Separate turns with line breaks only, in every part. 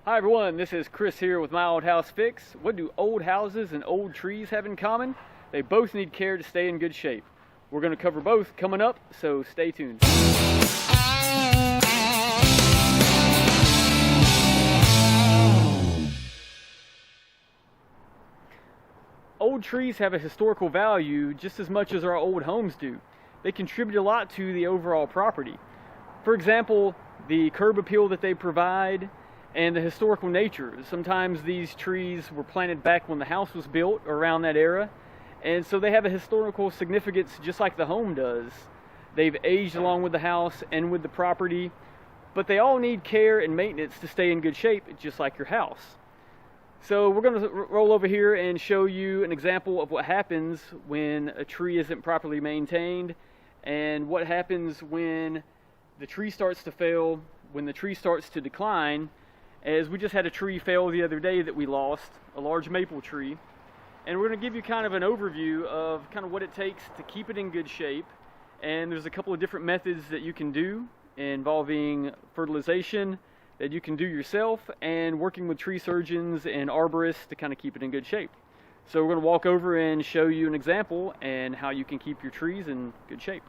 Hi everyone, this is Chris here with My Old House Fix. What do old houses and old trees have in common? They both need care to stay in good shape. We're going to cover both coming up, so stay tuned. Old trees have a historical value just as much as our old homes do. They contribute a lot to the overall property. For example, the curb appeal that they provide and the historical nature. Sometimes these trees were planted back when the house was built or around that era, and so they have a historical significance just like the home does. They've aged along with the house and with the property, but they all need care and maintenance to stay in good shape, just like your house. So we're going to roll over here and show you an example of what happens when a tree isn't properly maintained and what happens when the tree starts to fail, when the tree starts to decline. As we just had a tree fail the other day that we lost, a large maple tree, and we're going to give you kind of an overview of kind of what it takes to keep it in good shape. And there's a couple of different methods that you can do involving fertilization that you can do yourself and working with tree surgeons and arborists to kind of keep it in good shape. So we're going to walk over and show you an example and how you can keep your trees in good shape.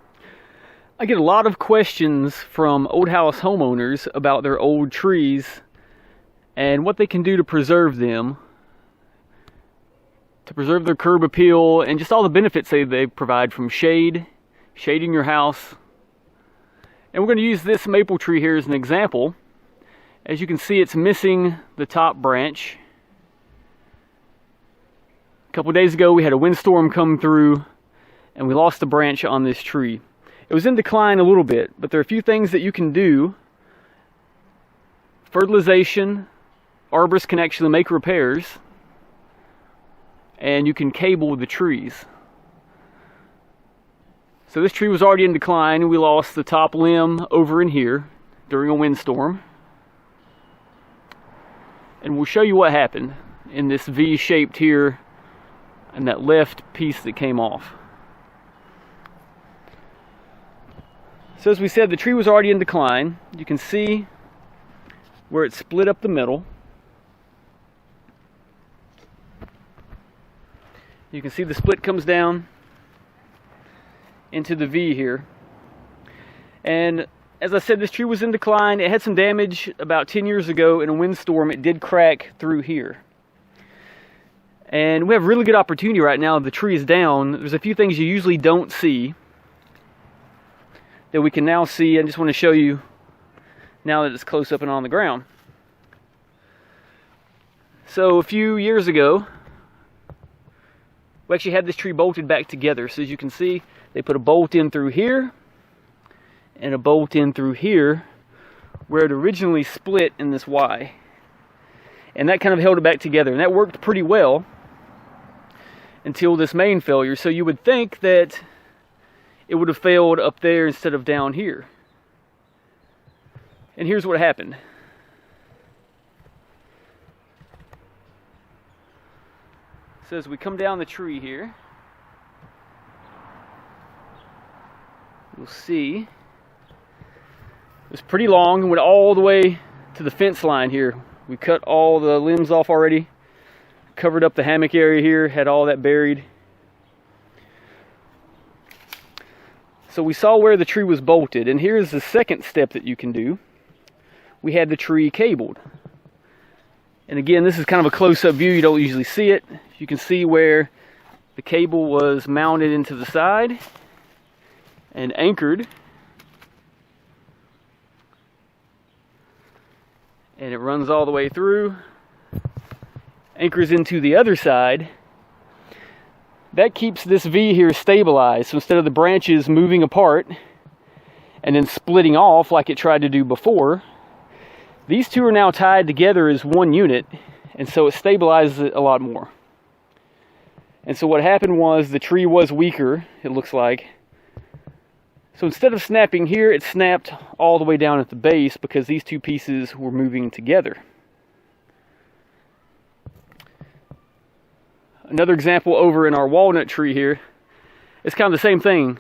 I get a lot of questions from old house homeowners about their old trees and what they can do to preserve them, to preserve their curb appeal, and just all the benefits they provide, from shading your house. And we're going to use this maple tree here as an example. As you can see, it's missing the top branch. A couple days ago we had a windstorm come through and we lost the branch on this tree. It was in decline a little bit, but there are a few things that you can do. Fertilization. Arborists can actually make repairs, and you can cable the trees. So this tree was already in decline. We lost the top limb over in here during a windstorm. And we'll show you what happened in this V-shaped here and that left piece that came off. So as we said, the tree was already in decline. You can see where it split up the middle. You can see the split comes down into the V here. And as I said, this tree was in decline. It had some damage about 10 years ago in a windstorm. It did crack through here. And we have really good opportunity right now. The tree is down. There's a few things you usually don't see that we can now see. I just want to show you now that it's close up and on the ground. So a few years ago, we actually had this tree bolted back together. So as you can see, they put a bolt in through here and a bolt in through here where it originally split in this Y. And that kind of held it back together. And that worked pretty well until this main failure. So you would think that it would have failed up there instead of down here. And here's what happened. So as we come down the tree here, you'll see it was pretty long and went all the way to the fence line here. We cut all the limbs off already, covered up the hammock area here, had all that buried. So we saw where the tree was bolted, and here's the second step that you can do. We had the tree cabled. And again, this is kind of a close-up view. You don't usually see it. You can see where the cable was mounted into the side and anchored. And it runs all the way through, anchors into the other side. That keeps this V here stabilized. So instead of the branches moving apart and then splitting off like it tried to do before, these two are now tied together as one unit, and so it stabilizes it a lot more. And so what happened was the tree was weaker, it looks like. So instead of snapping here, it snapped all the way down at the base because these two pieces were moving together. Another example over in our walnut tree here, it's kind of the same thing.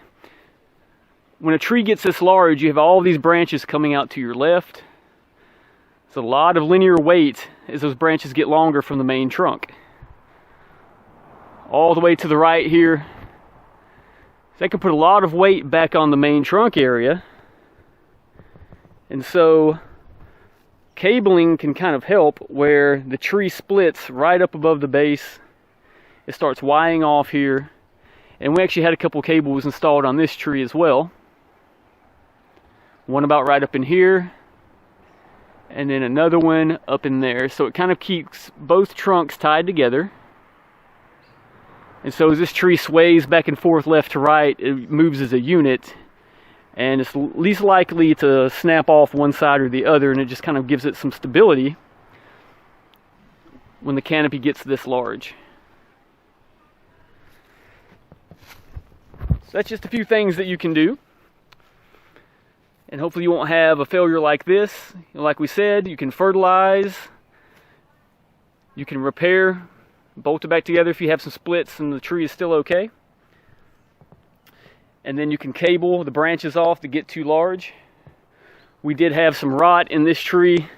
When a tree gets this large, you have all these branches coming out to your left. It's a lot of linear weight as those branches get longer from the main trunk. All the way to the right here. So that can put a lot of weight back on the main trunk area. And so cabling can kind of help where the tree splits right up above the base. It starts widening off here. And we actually had a couple cables installed on this tree as well. One about right up in here. And then another one up in there. So it kind of keeps both trunks tied together. And so as this tree sways back and forth left to right, it moves as a unit. And it's least likely to snap off one side or the other, and it just kind of gives it some stability when the canopy gets this large. So that's just a few things that you can do. And hopefully you won't have a failure like this. Like we said, you can fertilize, you can repair, bolt it back together if you have some splits and the tree is still okay. And then you can cable the branches off to get too large. We did have some rot in this tree.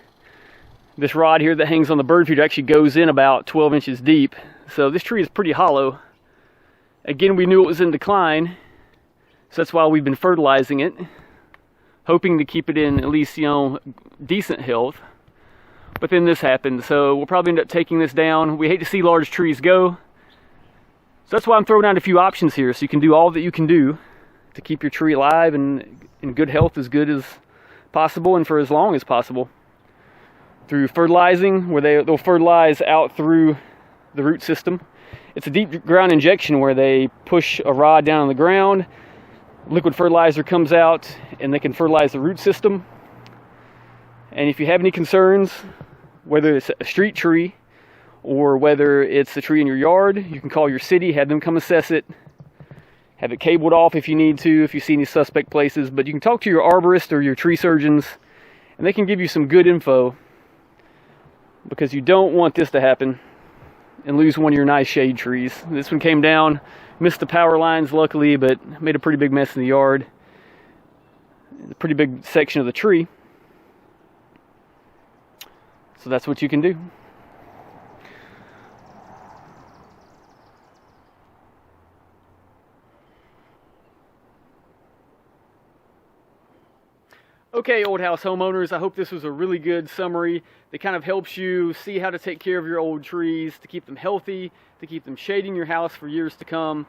This rod here that hangs on the bird feeder actually goes in about 12 inches deep. So this tree is pretty hollow. Again, we knew it was in decline, so that's why we've been fertilizing it, hoping to keep it in at least, decent health. But then this happened, so we'll probably end up taking this down. We hate to see large trees go. So that's why I'm throwing out a few options here, so you can do all that you can do to keep your tree alive and in good health as good as possible and for as long as possible. Through fertilizing, where they'll fertilize out through the root system. It's a deep ground injection where they push a rod down on the ground, liquid fertilizer comes out, and they can fertilize the root system. And if you have any concerns, whether it's a street tree or whether it's a tree in your yard, you can call your city, have them come assess it, have it cabled off if you need to, if you see any suspect places. But you can talk to your arborist or your tree surgeons, and they can give you some good info, because you don't want this to happen and lose one of your nice shade trees. This one came down, missed the power lines luckily, but made a pretty big mess in the yard. A pretty big section of the tree. So that's what you can do. Okay, Old House homeowners, I hope this was a really good summary that kind of helps you see how to take care of your old trees, to keep them healthy, to keep them shading your house for years to come.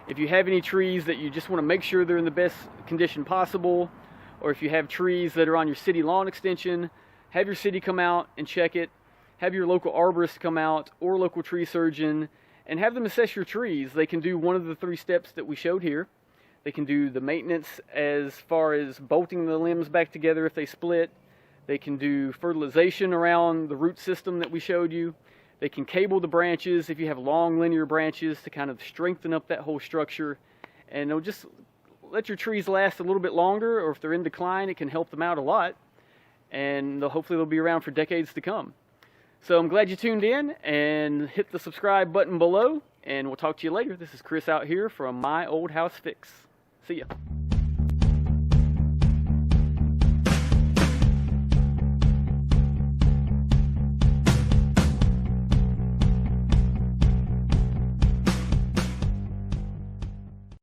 If you have any trees that you just want to make sure they're in the best condition possible, or if you have trees that are on your city lawn extension, have your city come out and check it. Have your local arborist come out, or local tree surgeon, and have them assess your trees. They can do one of the 3 steps that we showed here. They can do the maintenance as far as bolting the limbs back together if they split. They can do fertilization around the root system that we showed you. They can cable the branches if you have long linear branches to kind of strengthen up that whole structure. And it'll just let your trees last a little bit longer, or if they're in decline, it can help them out a lot. And hopefully they'll be around for decades to come. So I'm glad you tuned in, and hit the subscribe button below, and we'll talk to you later. This is Chris out here from My Old House Fix. See ya.